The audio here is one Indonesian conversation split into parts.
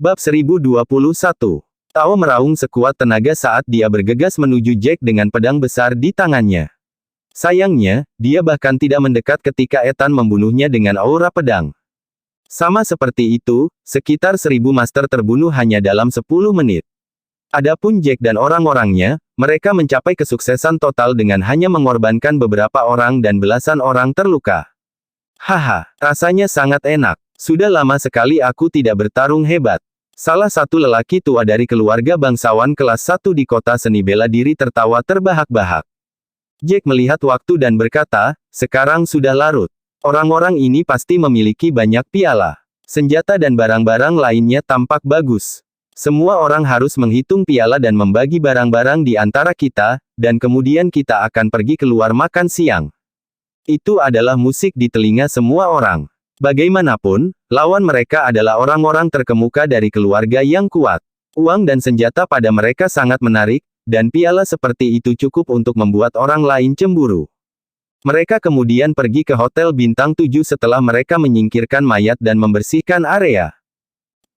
Bab 1021. Tao meraung sekuat tenaga saat dia bergegas menuju Jack dengan pedang besar di tangannya. Sayangnya, dia bahkan tidak mendekat ketika Ethan membunuhnya dengan aura pedang. Sama seperti itu, sekitar 1000 master terbunuh hanya dalam 10 menit. Adapun Jack dan orang-orangnya, mereka mencapai kesuksesan total dengan hanya mengorbankan beberapa orang dan belasan orang terluka. Haha, rasanya sangat enak. Sudah lama sekali aku tidak bertarung hebat. Salah satu lelaki tua dari keluarga bangsawan kelas 1 di kota seni bela diri tertawa terbahak-bahak. Jack melihat waktu dan berkata, sekarang sudah larut. Orang-orang ini pasti memiliki banyak piala. Senjata dan barang-barang lainnya tampak bagus. Semua orang harus menghitung piala dan membagi barang-barang di antara kita, dan kemudian kita akan pergi keluar makan siang. Itu adalah musik di telinga semua orang. Bagaimanapun, lawan mereka adalah orang-orang terkemuka dari keluarga yang kuat. Uang dan senjata pada mereka sangat menarik, dan piala seperti itu cukup untuk membuat orang lain cemburu. Mereka kemudian pergi ke Hotel Bintang 7 setelah mereka menyingkirkan mayat dan membersihkan area.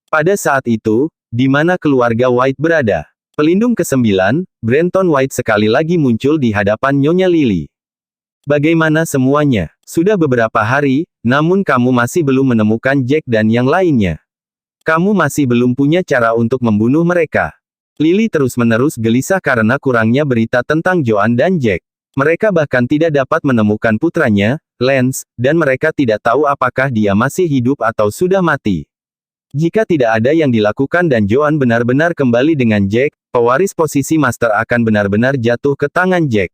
Pada saat itu, di mana keluarga White berada? Pelindung ke-9, Brenton White sekali lagi muncul di hadapan Nyonya Lily. Bagaimana semuanya? Sudah beberapa hari, namun kamu masih belum menemukan Jack dan yang lainnya. Kamu masih belum punya cara untuk membunuh mereka. Lily terus-menerus gelisah karena kurangnya berita tentang Joan dan Jack. Mereka bahkan tidak dapat menemukan putranya, Lance, dan mereka tidak tahu apakah dia masih hidup atau sudah mati. Jika tidak ada yang dilakukan dan Joan benar-benar kembali dengan Jack, pewaris posisi Master akan benar-benar jatuh ke tangan Jack.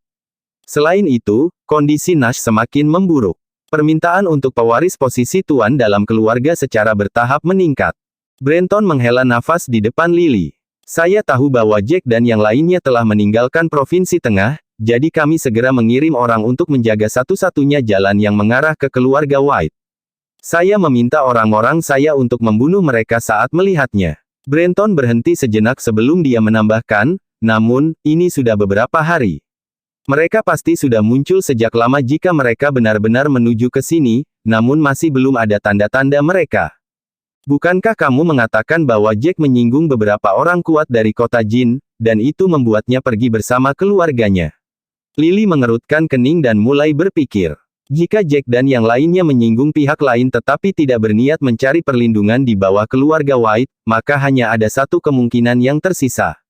Selain itu, kondisi Nash semakin memburuk. Permintaan untuk pewaris posisi tuan dalam keluarga secara bertahap meningkat. Brenton menghela nafas di depan Lily. Saya tahu bahwa Jack dan yang lainnya telah meninggalkan Provinsi Tengah, jadi kami segera mengirim orang untuk menjaga satu-satunya jalan yang mengarah ke keluarga White. Saya meminta orang-orang saya untuk membunuh mereka saat melihatnya. Brenton berhenti sejenak sebelum dia menambahkan, namun, ini sudah beberapa hari. Mereka pasti sudah muncul sejak lama jika mereka benar-benar menuju ke sini, namun masih belum ada tanda-tanda mereka. Bukankah kamu mengatakan bahwa Jack menyinggung beberapa orang kuat dari kota Jin, dan itu membuatnya pergi bersama keluarganya? Lily mengerutkan kening dan mulai berpikir. Jika Jack dan yang lainnya menyinggung pihak lain tetapi tidak berniat mencari perlindungan di bawah keluarga White, maka hanya ada satu kemungkinan yang tersisa.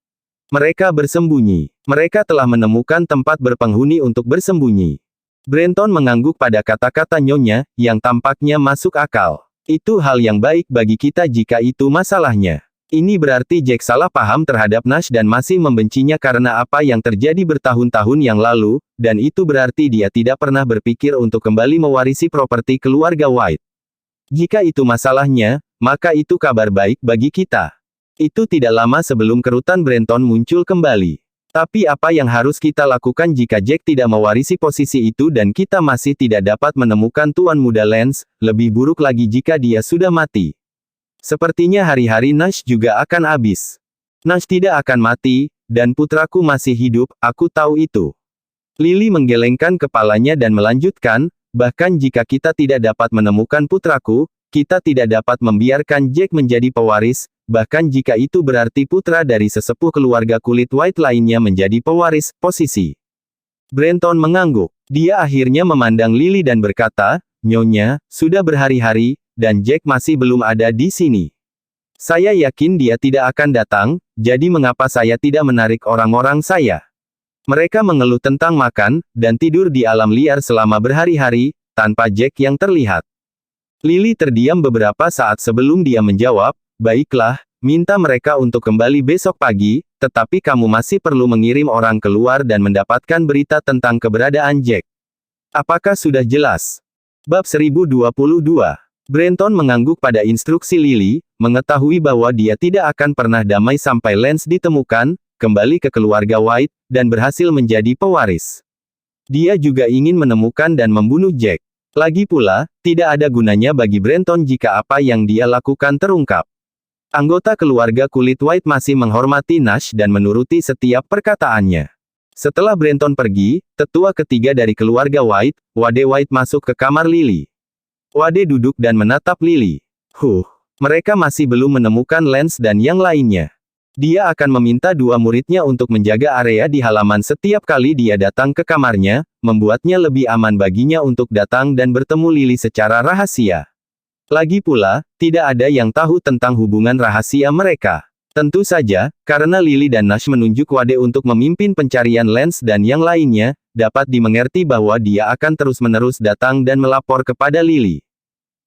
Mereka bersembunyi. Mereka telah menemukan tempat berpenghuni untuk bersembunyi. Brenton mengangguk pada kata-kata Nyonya, yang tampaknya masuk akal. Itu hal yang baik bagi kita jika itu masalahnya. Ini berarti Jack salah paham terhadap Nash dan masih membencinya karena apa yang terjadi bertahun-tahun yang lalu, dan itu berarti dia tidak pernah berpikir untuk kembali mewarisi properti keluarga White. Jika itu masalahnya, maka itu kabar baik bagi kita. Itu tidak lama sebelum kerutan Brenton muncul kembali. Tapi apa yang harus kita lakukan jika Jack tidak mewarisi posisi itu dan kita masih tidak dapat menemukan Tuan Muda Lance, lebih buruk lagi jika dia sudah mati. Sepertinya hari-hari Nash juga akan habis. Nash tidak akan mati, dan putraku masih hidup, aku tahu itu. Lily menggelengkan kepalanya dan melanjutkan, bahkan jika kita tidak dapat menemukan putraku, kita tidak dapat membiarkan Jack menjadi pewaris, bahkan jika itu berarti putra dari sesepuh keluarga kulit White lainnya menjadi pewaris posisi. Brenton mengangguk. Dia akhirnya memandang Lily dan berkata, Nyonya, sudah berhari-hari, dan Jack masih belum ada di sini. Saya yakin dia tidak akan datang, jadi mengapa saya tidak menarik orang-orang saya? Mereka mengeluh tentang makan, dan tidur di alam liar selama berhari-hari, tanpa Jack yang terlihat. Lily terdiam beberapa saat sebelum dia menjawab, baiklah, minta mereka untuk kembali besok pagi, tetapi kamu masih perlu mengirim orang keluar dan mendapatkan berita tentang keberadaan Jack. Apakah sudah jelas? Bab 1022. Brenton mengangguk pada instruksi Lily, mengetahui bahwa dia tidak akan pernah damai sampai Lance ditemukan, kembali ke keluarga White, dan berhasil menjadi pewaris. Dia juga ingin menemukan dan membunuh Jack. Lagi pula, tidak ada gunanya bagi Brenton jika apa yang dia lakukan terungkap. Anggota keluarga kulit White masih menghormati Nash dan menuruti setiap perkataannya. Setelah Brenton pergi, tetua ketiga dari keluarga White, Wade White masuk ke kamar Lily. Wade duduk dan menatap Lily. Mereka masih belum menemukan Lance dan yang lainnya. Dia akan meminta dua muridnya untuk menjaga area di halaman setiap kali dia datang ke kamarnya, membuatnya lebih aman baginya untuk datang dan bertemu Lily secara rahasia. Lagi pula, tidak ada yang tahu tentang hubungan rahasia mereka. Tentu saja, karena Lily dan Nash menunjuk Wade untuk memimpin pencarian Lance dan yang lainnya, dapat dimengerti bahwa dia akan terus-menerus datang dan melapor kepada Lily.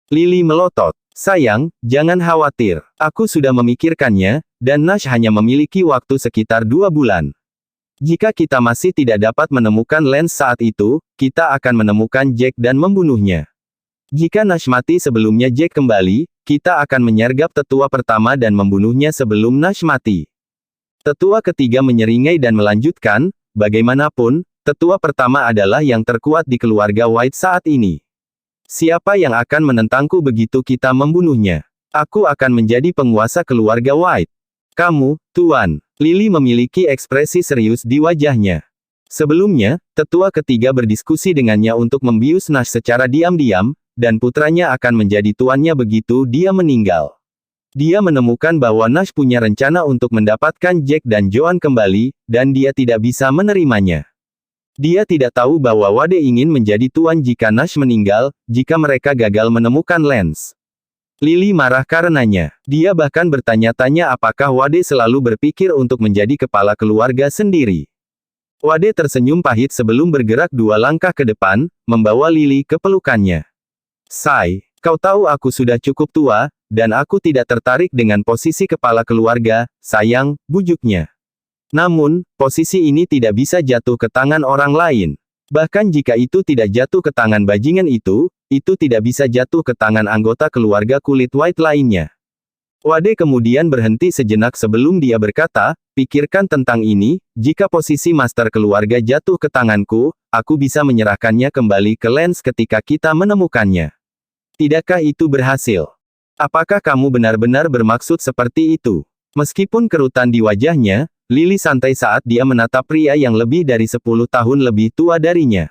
Lily melotot. Sayang, jangan khawatir. Aku sudah memikirkannya, dan Nash hanya memiliki waktu sekitar 2 bulan. Jika kita masih tidak dapat menemukan Lance saat itu, kita akan menemukan Jack dan membunuhnya. Jika Nash mati sebelumnya Jack kembali, kita akan menyergap tetua pertama dan membunuhnya sebelum Nash mati. Tetua ketiga menyeringai dan melanjutkan, bagaimanapun, tetua pertama adalah yang terkuat di keluarga White saat ini. Siapa yang akan menentangku begitu kita membunuhnya? Aku akan menjadi penguasa keluarga White. Kamu, Tuan. Lily memiliki ekspresi serius di wajahnya. Sebelumnya, tetua ketiga berdiskusi dengannya untuk membius Nash secara diam-diam, dan putranya akan menjadi tuannya begitu dia meninggal. Dia menemukan bahwa Nash punya rencana untuk mendapatkan Jack dan Joan kembali, dan dia tidak bisa menerimanya. Dia tidak tahu bahwa Wade ingin menjadi tuan jika Nash meninggal, jika mereka gagal menemukan Lance. Lily marah karenanya. Dia bahkan bertanya-tanya apakah Wade selalu berpikir untuk menjadi kepala keluarga sendiri. Wade tersenyum pahit sebelum bergerak 2 langkah ke depan, membawa Lily ke pelukannya. Say, kau tahu aku sudah cukup tua, dan aku tidak tertarik dengan posisi kepala keluarga, sayang, bujuknya. Namun, posisi ini tidak bisa jatuh ke tangan orang lain. Bahkan jika itu tidak jatuh ke tangan bajingan itu tidak bisa jatuh ke tangan anggota keluarga kulit White lainnya. Wade kemudian berhenti sejenak sebelum dia berkata, pikirkan tentang ini, jika posisi master keluarga jatuh ke tanganku, aku bisa menyerahkannya kembali ke Lance ketika kita menemukannya. Tidakkah itu berhasil? Apakah kamu benar-benar bermaksud seperti itu? Meskipun kerutan di wajahnya, Lily santai saat dia menatap pria yang lebih dari 10 tahun lebih tua darinya.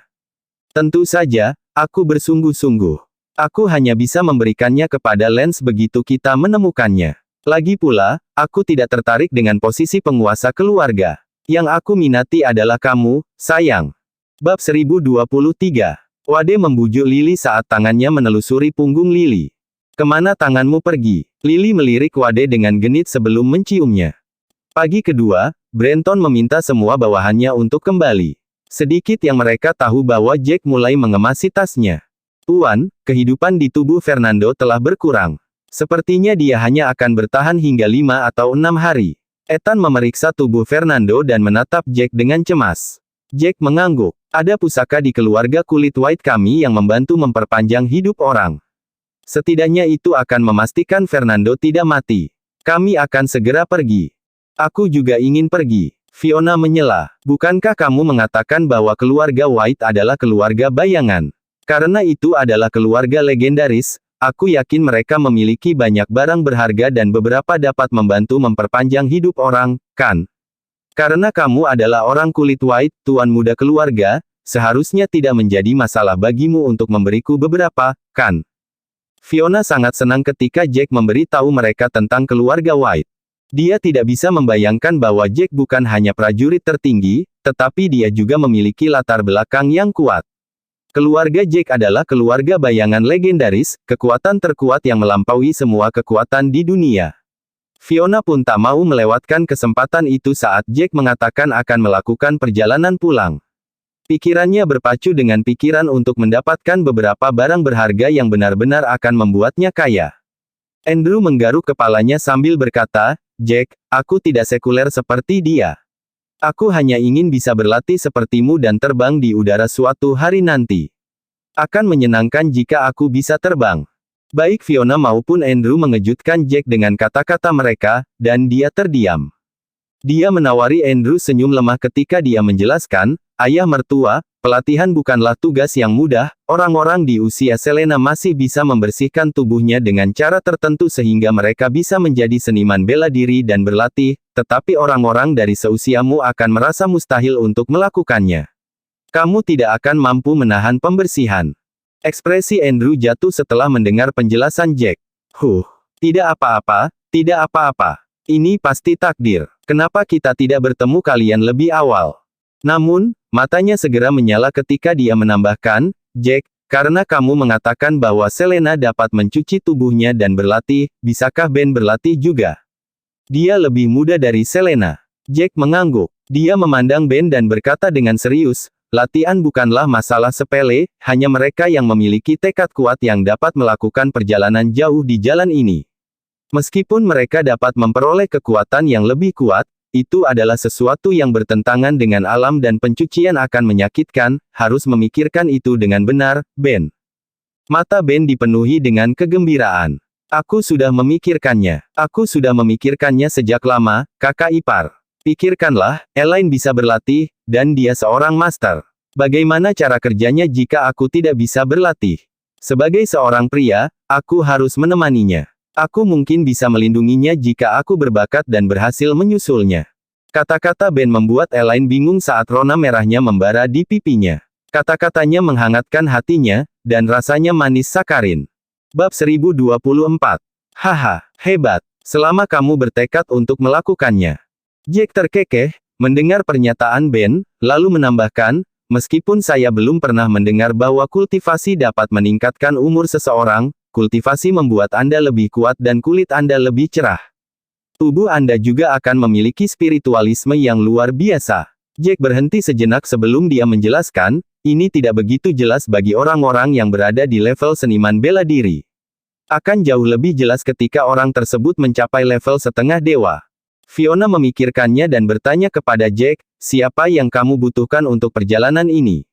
Tentu saja, aku bersungguh-sungguh. Aku hanya bisa memberikannya kepada Lance begitu kita menemukannya. Lagi pula, aku tidak tertarik dengan posisi penguasa keluarga. Yang aku minati adalah kamu, sayang. Bab 1023. Wade membujuk Lily saat tangannya menelusuri punggung Lily. Kemana tanganmu pergi? Lily melirik Wade dengan genit sebelum menciumnya. Pagi kedua, Brenton meminta semua bawahannya untuk kembali. Sedikit yang mereka tahu bahwa Jack mulai mengemasi tasnya. Tuan, kehidupan di tubuh Fernando telah berkurang. Sepertinya dia hanya akan bertahan hingga 5 atau 6 hari. Ethan memeriksa tubuh Fernando dan menatap Jack dengan cemas. Jack mengangguk. Ada pusaka di keluarga kulit White kami yang membantu memperpanjang hidup orang. Setidaknya itu akan memastikan Fernando tidak mati. Kami akan segera pergi. Aku juga ingin pergi. Fiona menyela. Bukankah kamu mengatakan bahwa keluarga White adalah keluarga bayangan? Karena itu adalah keluarga legendaris, aku yakin mereka memiliki banyak barang berharga dan beberapa dapat membantu memperpanjang hidup orang, kan? Karena kamu adalah orang kulit White, tuan muda keluarga, seharusnya tidak menjadi masalah bagimu untuk memberiku beberapa, kan? Fiona sangat senang ketika Jack memberi tahu mereka tentang keluarga White. Dia tidak bisa membayangkan bahwa Jack bukan hanya prajurit tertinggi, tetapi dia juga memiliki latar belakang yang kuat. Keluarga Jack adalah keluarga bayangan legendaris, kekuatan terkuat yang melampaui semua kekuatan di dunia. Fiona pun tak mau melewatkan kesempatan itu saat Jack mengatakan akan melakukan perjalanan pulang. Pikirannya berpacu dengan pikiran untuk mendapatkan beberapa barang berharga yang benar-benar akan membuatnya kaya. Andrew menggaruk kepalanya sambil berkata, Jack, aku tidak sekuler seperti dia. Aku hanya ingin bisa berlatih sepertimu dan terbang di udara suatu hari nanti. Akan menyenangkan jika aku bisa terbang. Baik Fiona maupun Andrew mengejutkan Jack dengan kata-kata mereka, dan dia terdiam. Dia menawari Andrew senyum lemah ketika dia menjelaskan, ayah mertua, pelatihan bukanlah tugas yang mudah, orang-orang di usia Selena masih bisa membersihkan tubuhnya dengan cara tertentu sehingga mereka bisa menjadi seniman bela diri dan berlatih, tetapi orang-orang dari seusiamu akan merasa mustahil untuk melakukannya. Kamu tidak akan mampu menahan pembersihan. Ekspresi Andrew jatuh setelah mendengar penjelasan Jack. Tidak apa-apa, tidak apa-apa. Ini pasti takdir. Kenapa kita tidak bertemu kalian lebih awal? Namun, matanya segera menyala ketika dia menambahkan, Jack, karena kamu mengatakan bahwa Selena dapat mencuci tubuhnya dan berlatih, bisakah Ben berlatih juga? Dia lebih muda dari Selena. Jack mengangguk. Dia memandang Ben dan berkata dengan serius, latihan bukanlah masalah sepele, hanya mereka yang memiliki tekad kuat yang dapat melakukan perjalanan jauh di jalan ini. Meskipun mereka dapat memperoleh kekuatan yang lebih kuat, itu adalah sesuatu yang bertentangan dengan alam dan pencucian akan menyakitkan, harus memikirkan itu dengan benar, Ben. Mata Ben dipenuhi dengan kegembiraan. Aku sudah memikirkannya. Aku sudah memikirkannya sejak lama, kakak ipar. Pikirkanlah, Elaine bisa berlatih, dan dia seorang master. Bagaimana cara kerjanya jika aku tidak bisa berlatih? Sebagai seorang pria, aku harus menemaninya. Aku mungkin bisa melindunginya jika aku berbakat dan berhasil menyusulnya. Kata-kata Ben membuat Elaine bingung saat rona merahnya membara di pipinya. Kata-katanya menghangatkan hatinya, dan rasanya manis sakarin. Bab 1024. Haha, hebat. Selama kamu bertekad untuk melakukannya. Jack terkekeh, mendengar pernyataan Ben, lalu menambahkan, meskipun saya belum pernah mendengar bahwa kultivasi dapat meningkatkan umur seseorang, kultivasi membuat Anda lebih kuat dan kulit Anda lebih cerah. Tubuh Anda juga akan memiliki spiritualisme yang luar biasa. Jack berhenti sejenak sebelum dia menjelaskan, ini tidak begitu jelas bagi orang-orang yang berada di level seniman bela diri. Akan jauh lebih jelas ketika orang tersebut mencapai level setengah dewa. Fiona memikirkannya dan bertanya kepada Jack, siapa yang kamu butuhkan untuk perjalanan ini?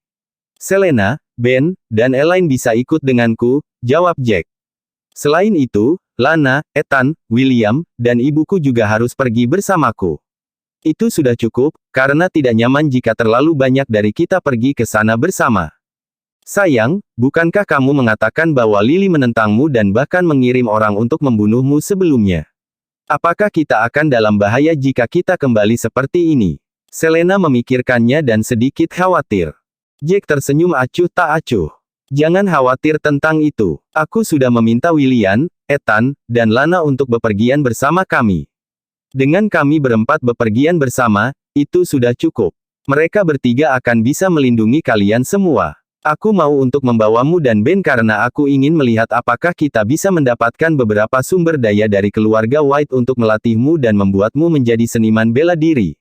Selena, Ben, dan Elaine bisa ikut denganku, jawab Jack. Selain itu, Lana, Ethan, William, dan ibuku juga harus pergi bersamaku. Itu sudah cukup, karena tidak nyaman jika terlalu banyak dari kita pergi ke sana bersama. Sayang, bukankah kamu mengatakan bahwa Lily menentangmu dan bahkan mengirim orang untuk membunuhmu sebelumnya? Apakah kita akan dalam bahaya jika kita kembali seperti ini? Selena memikirkannya dan sedikit khawatir. Jack tersenyum acuh tak acuh. Jangan khawatir tentang itu. Aku sudah meminta William, Ethan, dan Lana untuk bepergian bersama kami. Dengan kami berempat bepergian bersama, itu sudah cukup. Mereka bertiga akan bisa melindungi kalian semua. Aku mau untuk membawamu dan Ben karena aku ingin melihat apakah kita bisa mendapatkan beberapa sumber daya dari keluarga White untuk melatihmu dan membuatmu menjadi seniman bela diri.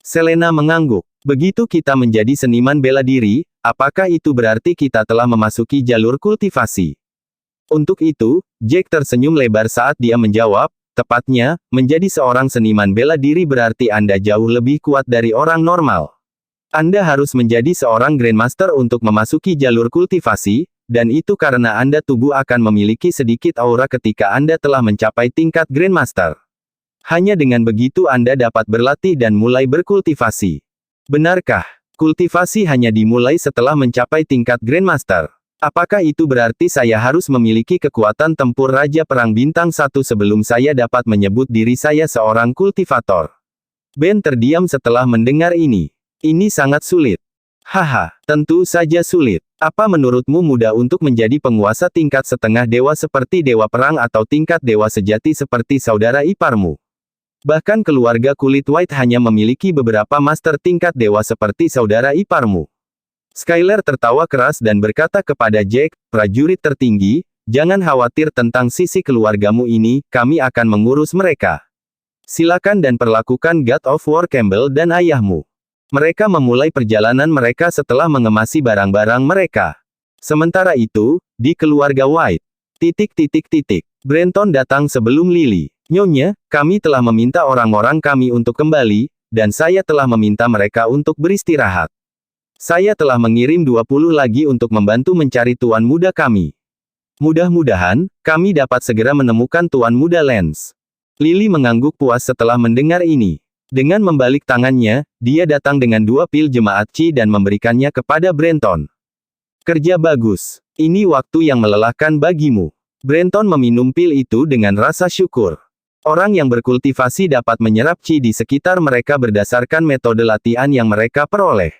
Selena mengangguk. Begitu kita menjadi seniman bela diri, apakah itu berarti kita telah memasuki jalur kultivasi? Untuk itu, Jack tersenyum lebar saat dia menjawab, tepatnya, menjadi seorang seniman bela diri berarti Anda jauh lebih kuat dari orang normal. Anda harus menjadi seorang Grandmaster untuk memasuki jalur kultivasi, dan itu karena Anda tubuh akan memiliki sedikit aura ketika Anda telah mencapai tingkat Grandmaster. Hanya dengan begitu Anda dapat berlatih dan mulai berkultivasi. Benarkah? Kultivasi hanya dimulai setelah mencapai tingkat Grandmaster. Apakah itu berarti saya harus memiliki kekuatan tempur Raja Perang Bintang 1 sebelum saya dapat menyebut diri saya seorang kultivator? Ben terdiam setelah mendengar ini. Ini sangat sulit. Haha, tentu saja sulit. Apa menurutmu mudah untuk menjadi penguasa tingkat setengah dewa seperti Dewa Perang atau tingkat dewa sejati seperti saudara iparmu? Bahkan keluarga kulit White hanya memiliki beberapa master tingkat dewa seperti saudara iparmu. Skylar tertawa keras dan berkata kepada Jack, prajurit tertinggi, jangan khawatir tentang sisi keluargamu ini, kami akan mengurus mereka. Silakan dan perlakukan God of War Campbell dan ayahmu. Mereka memulai perjalanan mereka setelah mengemasi barang-barang mereka. Sementara itu, di keluarga White. Brenton datang sebelum Lily. Nyonya, kami telah meminta orang-orang kami untuk kembali, dan saya telah meminta mereka untuk beristirahat. Saya telah mengirim 20 lagi untuk membantu mencari tuan muda kami. Mudah-mudahan, kami dapat segera menemukan tuan muda Lance. Lily mengangguk puas setelah mendengar ini. Dengan membalik tangannya, dia datang dengan 2 pil jemaat Qi dan memberikannya kepada Brenton. Kerja bagus. Ini waktu yang melelahkan bagimu. Brenton meminum pil itu dengan rasa syukur. Orang yang berkultivasi dapat menyerap Qi di sekitar mereka berdasarkan metode latihan yang mereka peroleh.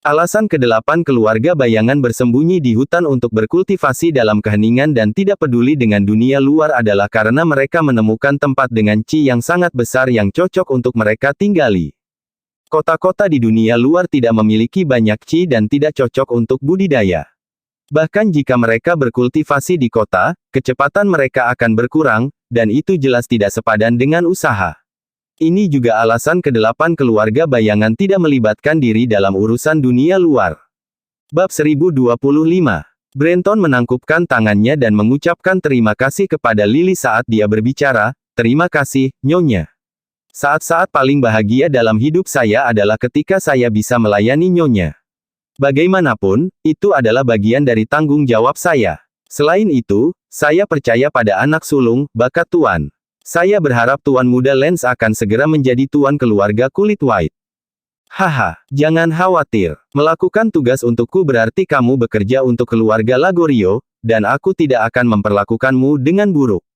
Alasan kedelapan, keluarga bayangan bersembunyi di hutan untuk berkultivasi dalam keheningan dan tidak peduli dengan dunia luar adalah karena mereka menemukan tempat dengan qi yang sangat besar yang cocok untuk mereka tinggali. Kota-kota di dunia luar tidak memiliki banyak qi dan tidak cocok untuk budidaya. Bahkan jika mereka berkultivasi di kota, kecepatan mereka akan berkurang, dan itu jelas tidak sepadan dengan usaha. Ini juga alasan kedelapan keluarga bayangan tidak melibatkan diri dalam urusan dunia luar. Bab 1025. Brenton menangkupkan tangannya dan mengucapkan terima kasih kepada Lily saat dia berbicara, "Terima kasih, Nyonya. Saat-saat paling bahagia dalam hidup saya adalah ketika saya bisa melayani Nyonya. Bagaimanapun, itu adalah bagian dari tanggung jawab saya. Selain itu, saya percaya pada anak sulung, bakat Tuan. Saya berharap Tuan Muda Lance akan segera menjadi tuan keluarga kulit white." "Haha, jangan khawatir. Melakukan tugas untukku berarti kamu bekerja untuk keluarga Lagorio, dan aku tidak akan memperlakukanmu dengan buruk.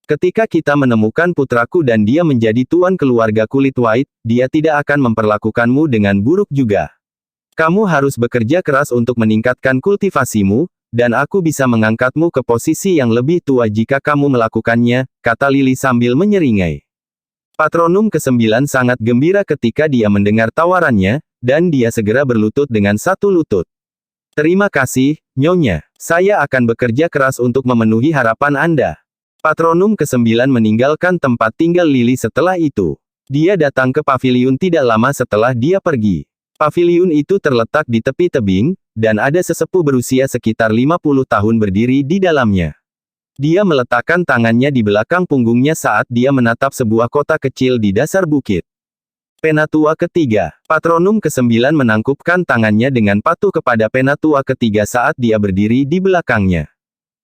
Ketika kita menemukan putraku dan dia menjadi tuan keluarga kulit white, dia tidak akan memperlakukanmu dengan buruk juga. Kamu harus bekerja keras untuk meningkatkan kultivasimu, dan aku bisa mengangkatmu ke posisi yang lebih tua jika kamu melakukannya," kata Lily sambil menyeringai. Patronum ke-9 sangat gembira ketika dia mendengar tawarannya, dan dia segera berlutut dengan satu lutut. "Terima kasih, Nyonya. Saya akan bekerja keras untuk memenuhi harapan Anda." Patronum ke-9 meninggalkan tempat tinggal Lily setelah itu. Dia datang ke paviliun tidak lama setelah dia pergi. Paviliun itu terletak di tepi tebing, dan ada sesepuh berusia sekitar 50 tahun berdiri di dalamnya. Dia meletakkan tangannya di belakang punggungnya saat dia menatap sebuah kota kecil di dasar bukit. Penatua ketiga. Patronum ke-9 menangkupkan tangannya dengan patuh kepada penatua ketiga saat dia berdiri di belakangnya.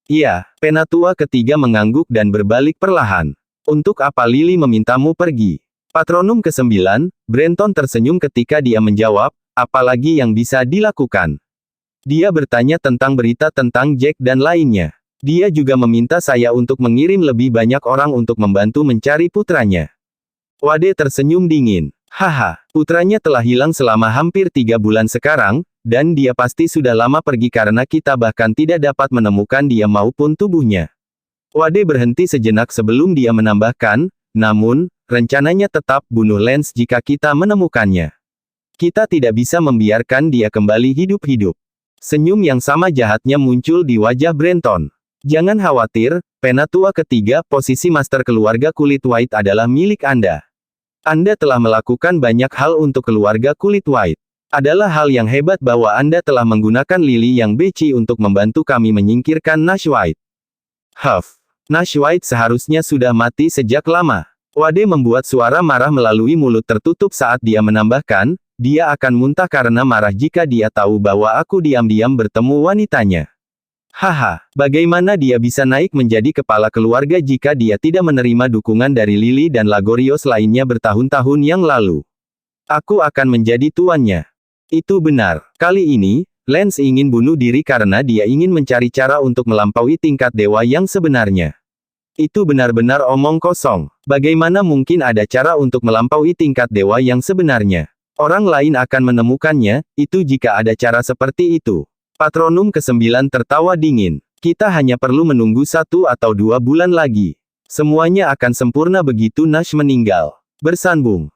"Iya." Penatua ketiga mengangguk dan berbalik perlahan. "Untuk apa Lily memintamu pergi?" Patronum ke-9, Brenton tersenyum ketika dia menjawab, "Apalagi yang bisa dilakukan?" Dia bertanya tentang berita tentang Jack dan lainnya. "Dia juga meminta saya untuk mengirim lebih banyak orang untuk membantu mencari putranya." Wade tersenyum dingin. "Haha, putranya telah hilang selama hampir 3 bulan sekarang, dan dia pasti sudah lama pergi karena kita bahkan tidak dapat menemukan dia maupun tubuhnya." Wade berhenti sejenak sebelum dia menambahkan, "Namun, rencananya tetap bunuh Lance jika kita menemukannya. Kita tidak bisa membiarkan dia kembali hidup-hidup." Senyum yang sama jahatnya muncul di wajah Brenton. "Jangan khawatir, penatua ketiga, posisi master keluarga kulit white adalah milik Anda. Anda telah melakukan banyak hal untuk keluarga kulit white. Adalah hal yang hebat bahwa Anda telah menggunakan Lily yang beci untuk membantu kami menyingkirkan Nash White." "Huff. Nash White seharusnya sudah mati sejak lama." Wade membuat suara marah melalui mulut tertutup saat dia menambahkan, "Dia akan muntah karena marah jika dia tahu bahwa aku diam-diam bertemu wanitanya. Haha, bagaimana dia bisa naik menjadi kepala keluarga jika dia tidak menerima dukungan dari Lily dan Lagorios lainnya bertahun-tahun yang lalu? Aku akan menjadi tuannya." "Itu benar. Kali ini, Lance ingin bunuh diri karena dia ingin mencari cara untuk melampaui tingkat dewa yang sebenarnya. Itu benar-benar omong kosong. Bagaimana mungkin ada cara untuk melampaui tingkat dewa yang sebenarnya? Orang lain akan menemukannya, itu jika ada cara seperti itu." Patronum ke-9 tertawa dingin. "Kita hanya perlu menunggu 1 atau 2 bulan lagi. Semuanya akan sempurna begitu Nash meninggal." Bersambung.